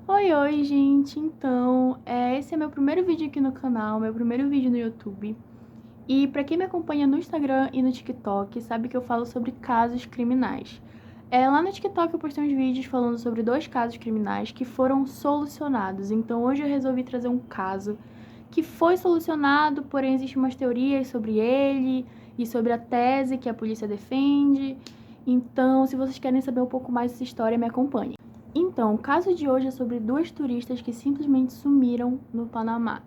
Oi, gente! Então, esse é meu primeiro vídeo aqui no canal, meu primeiro vídeo no YouTube. E pra quem me acompanha no Instagram e no TikTok, sabe que eu falo sobre casos criminais. Lá no TikTok eu postei uns vídeos falando sobre 2 casos criminais que foram solucionados. Então hoje eu resolvi trazer um caso que foi solucionado, porém existem umas teorias sobre ele e sobre a tese que a polícia defende. Então, se vocês querem saber um pouco mais dessa história, me acompanhem. Então, o caso de hoje é sobre 2 turistas que simplesmente sumiram no Panamá.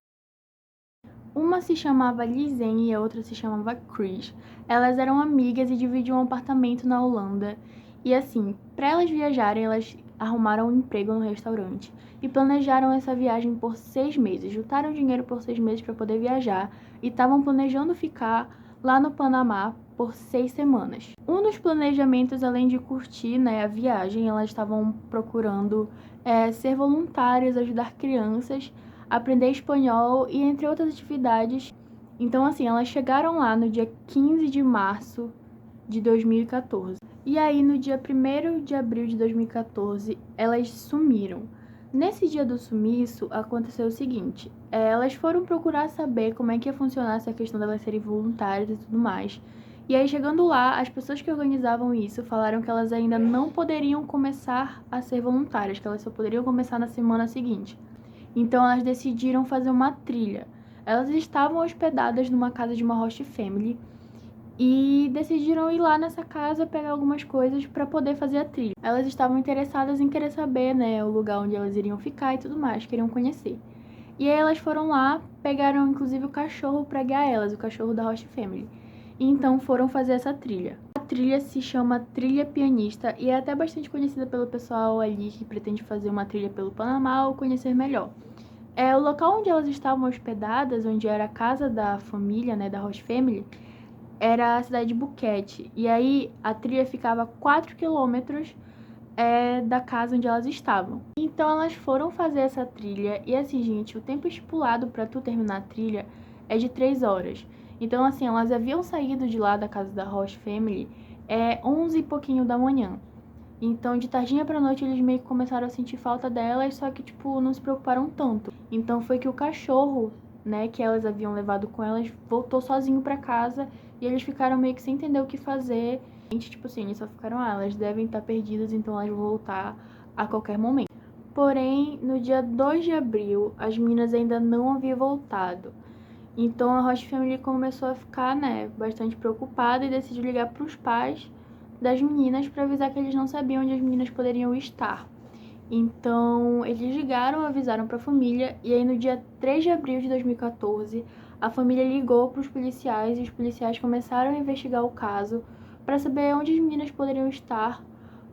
Uma se chamava Lizen e a outra se chamava Chris. Elas eram amigas e dividiam um apartamento na Holanda. E assim, para elas viajarem, elas arrumaram um emprego no restaurante e planejaram essa viagem por 6 meses. Juntaram dinheiro por 6 meses para poder viajar e estavam planejando ficar lá no Panamá por 6 semanas. Um dos planejamentos, além de curtir, a viagem, elas estavam procurando ser voluntárias, ajudar crianças, aprender espanhol e entre outras atividades. Então, assim, elas chegaram lá no dia 15 de março de 2014. E aí, no dia 1º de abril de 2014, elas sumiram. Nesse dia do sumiço, aconteceu o seguinte: elas foram procurar saber como é que ia funcionar essa questão delas serem voluntárias e tudo mais. E aí, chegando lá, as pessoas que organizavam isso falaram que elas ainda não poderiam começar a ser voluntárias, que elas só poderiam começar na semana seguinte. Então, elas decidiram fazer uma trilha. Elas estavam hospedadas numa casa de uma host family e decidiram ir lá nessa casa pegar algumas coisas para poder fazer a trilha. Elas estavam interessadas em querer saber, o lugar onde elas iriam ficar e tudo mais, queriam conhecer. E aí elas foram lá, pegaram inclusive o cachorro para guiar elas, o cachorro da host family. E então foram fazer essa trilha. A trilha se chama Trilha Pianista e é até bastante conhecida pelo pessoal ali que pretende fazer uma trilha pelo Panamá ou conhecer melhor. O local onde elas estavam hospedadas, onde era a casa da família, da host family, era a cidade de Buquete. E aí a trilha ficava a 4 quilômetros da casa onde elas estavam. Então elas foram fazer essa trilha e assim, gente, o tempo estipulado para tu terminar a trilha é de 3 horas. Então assim, elas haviam saído de lá da casa da host family 11 e pouquinho da manhã. Então, de tardinha pra noite, eles meio que começaram a sentir falta delas, só que, tipo, não se preocuparam tanto. Então, foi que o cachorro, que elas haviam levado com elas, voltou sozinho pra casa e eles ficaram meio que sem entender o que fazer. Tipo assim, eles só ficaram, elas devem estar perdidas, então elas vão voltar a qualquer momento. Porém, no dia 2 de abril, as meninas ainda não haviam voltado. Então, a host family começou a ficar, bastante preocupada e decidiu ligar pros pais das meninas para avisar que eles não sabiam onde as meninas poderiam estar. Então, eles ligaram, avisaram para a família e aí no dia 3 de abril de 2014, a família ligou para os policiais e os policiais começaram a investigar o caso para saber onde as meninas poderiam estar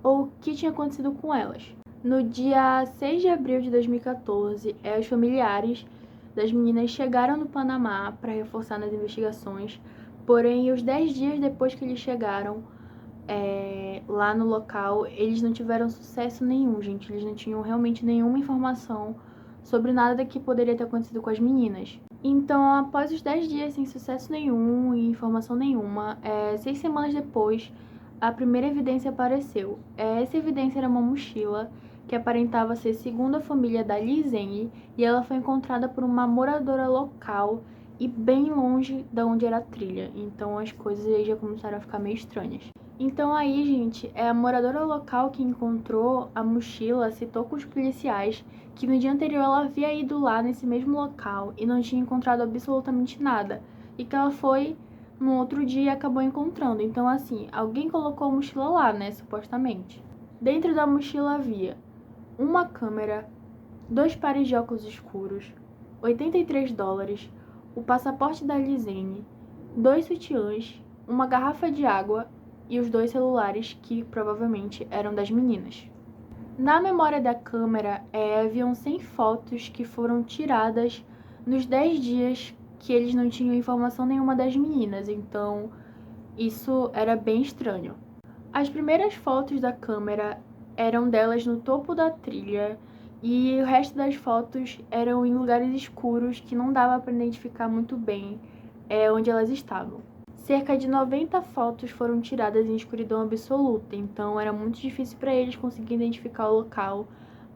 ou o que tinha acontecido com elas. No dia 6 de abril de 2014, os familiares das meninas chegaram no Panamá para reforçar nas investigações, porém, os 10 dias depois que eles chegaram, lá no local, eles não tiveram sucesso nenhum, gente. Eles não tinham realmente nenhuma informação sobre nada que poderia ter acontecido com as meninas. Então, após os 10 dias sem sucesso nenhum e informação nenhuma, 6 semanas depois, a primeira evidência apareceu. Essa evidência era uma mochila que aparentava ser segundo a família da Lizen, e ela foi encontrada por uma moradora local e bem longe da onde era a trilha. Então, as coisas aí já começaram a ficar meio estranhas. Então aí, gente, a moradora local que encontrou a mochila citou com os policiais que no dia anterior ela havia ido lá nesse mesmo local e não tinha encontrado absolutamente nada. E que ela foi no outro dia e acabou encontrando. Então, assim, alguém colocou a mochila lá, supostamente. Dentro da mochila havia uma câmera, 2 pares de óculos escuros, $83, o passaporte da Lisene, 2 sutiãs, uma garrafa de água e os 2 celulares que provavelmente eram das meninas. Na memória da câmera, haviam 100 fotos que foram tiradas nos 10 dias que eles não tinham informação nenhuma das meninas, então isso era bem estranho. As primeiras fotos da câmera eram delas no topo da trilha e o resto das fotos eram em lugares escuros que não dava para identificar muito bem onde elas estavam. Cerca de 90 fotos foram tiradas em escuridão absoluta, então era muito difícil para eles conseguirem identificar o local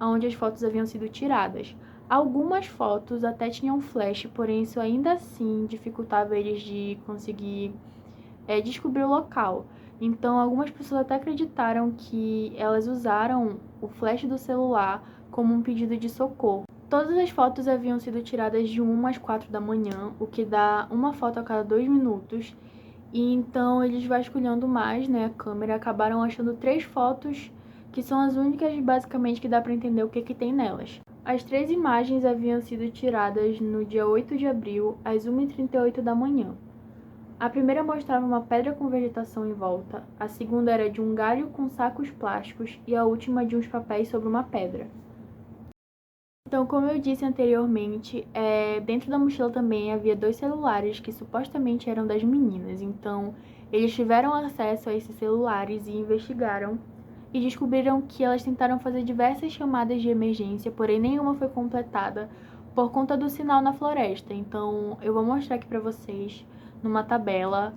onde as fotos haviam sido tiradas. Algumas fotos até tinham flash, porém isso ainda assim dificultava eles de conseguir descobrir o local. Então, algumas pessoas até acreditaram que elas usaram o flash do celular como um pedido de socorro. Todas as fotos haviam sido tiradas de 1 às 4 da manhã, o que dá uma foto a cada 2 minutos. E então, eles vasculhando mais, né, a câmera, acabaram achando 3 fotos que são as únicas, basicamente, que dá para entender o que tem nelas. As 3 imagens haviam sido tiradas no dia 8 de abril, às 1h38 da manhã. A primeira mostrava uma pedra com vegetação em volta, a segunda era de um galho com sacos plásticos e a última de uns papéis sobre uma pedra. Então, como eu disse anteriormente, dentro da mochila também havia 2 celulares que supostamente eram das meninas. Então, eles tiveram acesso a esses celulares e investigaram e descobriram que elas tentaram fazer diversas chamadas de emergência, porém nenhuma foi completada por conta do sinal na floresta. Então, eu vou mostrar aqui pra vocês numa tabela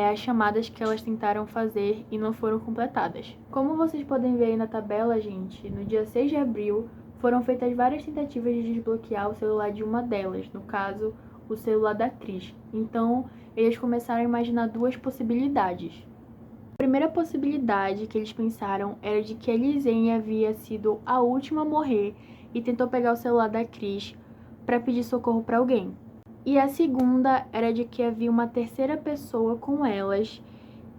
as chamadas que elas tentaram fazer e não foram completadas. Como vocês podem ver aí na tabela, gente, no dia 6 de abril foram feitas várias tentativas de desbloquear o celular de uma delas, no caso, o celular da Cris. Então, eles começaram a imaginar 2 possibilidades. A primeira possibilidade que eles pensaram era de que a Lisanne havia sido a última a morrer e tentou pegar o celular da Cris para pedir socorro para alguém. E a segunda era de que havia uma terceira pessoa com elas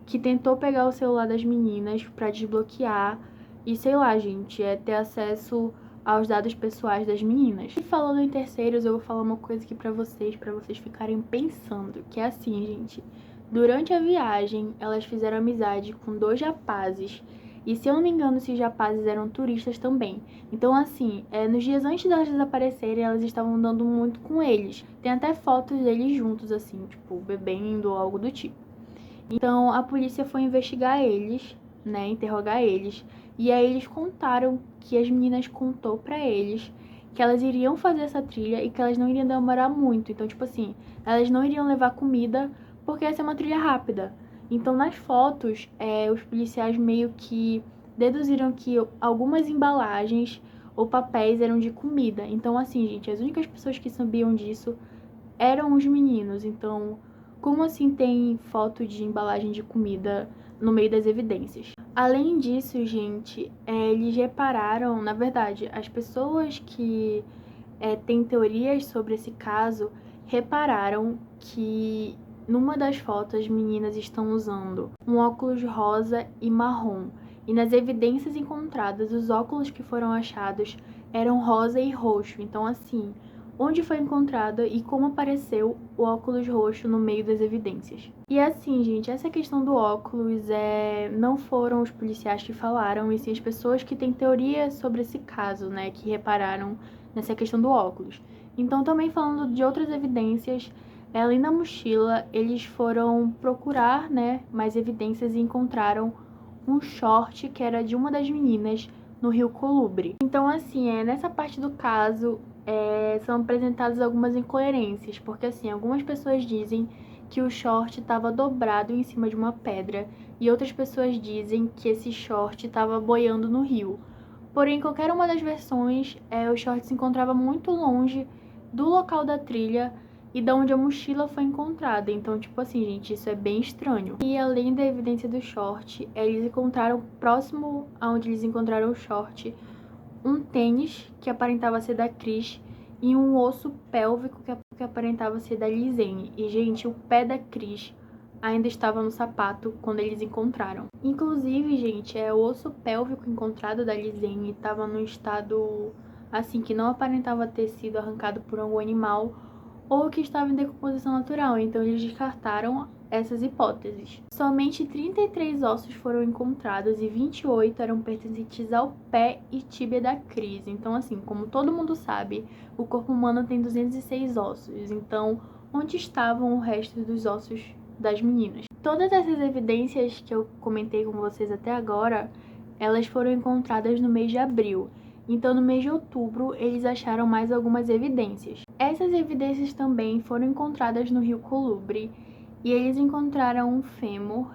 que tentou pegar o celular das meninas para desbloquear e, sei lá, gente, ter acesso aos dados pessoais das meninas. E falando em terceiros, eu vou falar uma coisa aqui pra vocês ficarem pensando, que é assim, gente. Durante a viagem, elas fizeram amizade com 2 rapazes. E se eu não me engano, esses rapazes eram turistas também. Então, assim, nos dias antes delas desaparecerem, elas estavam andando muito com eles. Tem até fotos deles juntos, assim, tipo, bebendo ou algo do tipo. Então, a polícia foi investigar eles, né, interrogar eles. E aí eles contaram que as meninas contou pra eles que elas iriam fazer essa trilha e que elas não iriam demorar muito. Então, tipo assim, elas não iriam levar comida porque essa é uma trilha rápida. Então, nas fotos, os policiais meio que deduziram que algumas embalagens ou papéis eram de comida. Então, assim, gente, as únicas pessoas que sabiam disso eram os meninos. Então, como assim tem foto de embalagem de comida no meio das evidências? Além disso, gente, eles repararam, na verdade, as pessoas que têm teorias sobre esse caso repararam que numa das fotos as meninas estão usando um óculos rosa e marrom. E nas evidências encontradas, os óculos que foram achados eram rosa e roxo. Então, assim, onde foi encontrada e como apareceu o óculos roxo no meio das evidências. E assim, gente, essa questão do óculos não foram os policiais que falaram, e sim as pessoas que têm teorias sobre esse caso, né, que repararam nessa questão do óculos. Então, também falando de outras evidências, ali na mochila, eles foram procurar, né, mais evidências e encontraram um short que era de uma das meninas no Rio Colubre. Então, assim, nessa parte do caso, são apresentadas algumas incoerências, porque assim, algumas pessoas dizem que o short estava dobrado em cima de uma pedra e outras pessoas dizem que esse short estava boiando no rio. Porém, em qualquer uma das versões, o short se encontrava muito longe do local da trilha e da onde a mochila foi encontrada. Então, tipo assim, gente, isso é bem estranho. E além da evidência do short, eles encontraram, próximo aonde eles encontraram o short, um tênis que aparentava ser da Cris e um osso pélvico que aparentava ser da Lisanne. E, gente, o pé da Cris ainda estava no sapato quando eles encontraram. Inclusive, gente, o osso pélvico encontrado da Lisanne estava num estado, assim, que não aparentava ter sido arrancado por algum animal ou que estava em decomposição natural. Então, eles descartaram essas hipóteses. Somente 33 ossos foram encontrados e 28 eram pertencentes ao pé e tíbia da Cris. Então, assim, como todo mundo sabe, o corpo humano tem 206 ossos. Então, onde estavam o resto dos ossos das meninas? Todas essas evidências que eu comentei com vocês até agora, elas foram encontradas no mês de abril. Então, no mês de outubro, eles acharam mais algumas evidências. Essas evidências também foram encontradas no Rio Colubre e eles encontraram um fêmur,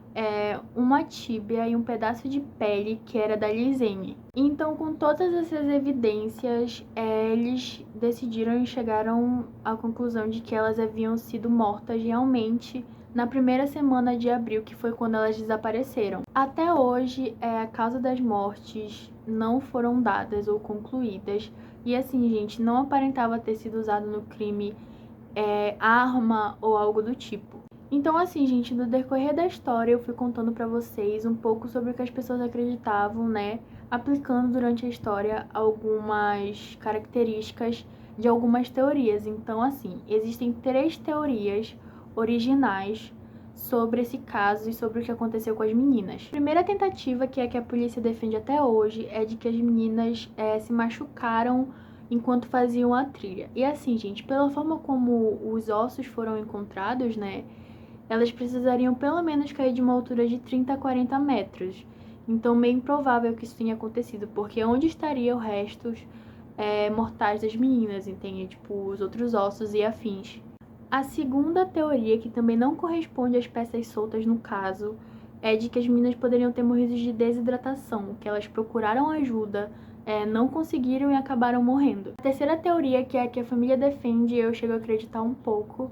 uma tíbia e um pedaço de pele que era da Lisene. Então, com todas essas evidências, eles decidiram e chegaram à conclusão de que elas haviam sido mortas realmente na primeira semana de abril, que foi quando elas desapareceram. Até hoje, a causa das mortes não foram dadas ou concluídas. E assim, gente, não aparentava ter sido usado no crime arma ou algo do tipo. Então, assim, gente, no decorrer da história eu fui contando pra vocês um pouco sobre o que as pessoas acreditavam, né? Aplicando durante a história algumas características de algumas teorias. Então, assim, existem 3 teorias originais sobre esse caso e sobre o que aconteceu com as meninas. A primeira tentativa, que é a que a polícia defende até hoje, é de que as meninas se machucaram enquanto faziam a trilha. E assim, gente, pela forma como os ossos foram encontrados, né, elas precisariam pelo menos cair de uma altura de 30 a 40 metros. Então, meio improvável que isso tenha acontecido, porque onde estariam os restos mortais das meninas, entende? Tipo, os outros ossos e afins. A segunda teoria, que também não corresponde às peças soltas no caso, é de que as meninas poderiam ter morrido de desidratação, que elas procuraram ajuda, não conseguiram e acabaram morrendo. A terceira teoria, que é a que a família defende, eu chego a acreditar um pouco,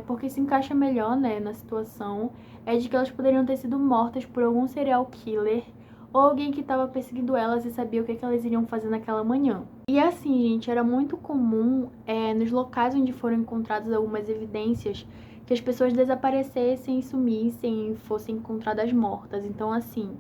porque se encaixa melhor, né, na situação, é de que elas poderiam ter sido mortas por algum serial killer ou alguém que estava perseguindo elas e sabia o que elas iriam fazer naquela manhã. E assim, gente, era muito comum nos locais onde foram encontradas algumas evidências que as pessoas desaparecessem, sumissem e fossem encontradas mortas. Então, assim,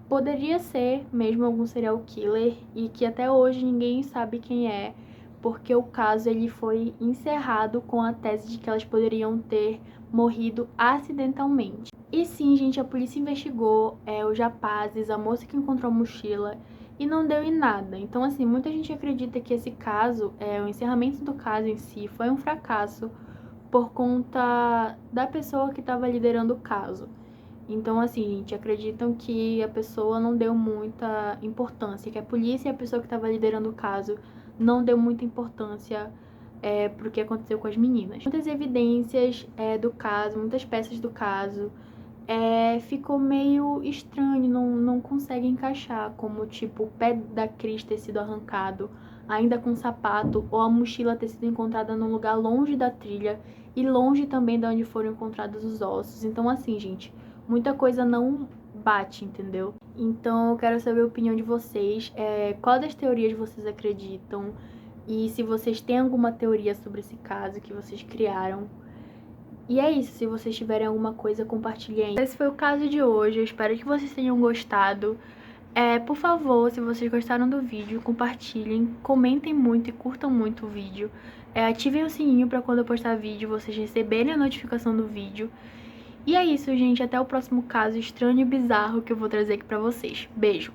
poderia ser mesmo algum serial killer e que até hoje ninguém sabe quem é, porque o caso ele foi encerrado com a tese de que elas poderiam ter morrido acidentalmente. E sim, gente, a polícia investigou os rapazes, a moça que encontrou a mochila e não deu em nada. Então, assim, muita gente acredita que esse caso, o encerramento do caso em si, foi um fracasso por conta da pessoa que estava liderando o caso. Então, assim, gente, acreditam que a pessoa não deu muita importância, que a polícia e a pessoa que estava liderando o caso não deu muita importância pro que aconteceu com as meninas. Muitas evidências do caso, muitas peças do caso, ficou meio estranho, não consegue encaixar, como tipo o pé da Cris ter sido arrancado, ainda com sapato, ou a mochila ter sido encontrada num lugar longe da trilha e longe também de onde foram encontrados os ossos. Então, assim, gente, muita coisa não bate, entendeu? Então, eu quero saber a opinião de vocês, qual das teorias vocês acreditam e se vocês têm alguma teoria sobre esse caso que vocês criaram. E é isso, se vocês tiverem alguma coisa, compartilhem. Esse foi o caso de hoje, eu espero que vocês tenham gostado. Por favor, se vocês gostaram do vídeo, compartilhem, comentem muito e curtam muito o vídeo. Ativem o sininho para quando eu postar vídeo, vocês receberem a notificação do vídeo. E é isso, gente, até o próximo caso estranho e bizarro que eu vou trazer aqui pra vocês. Beijo!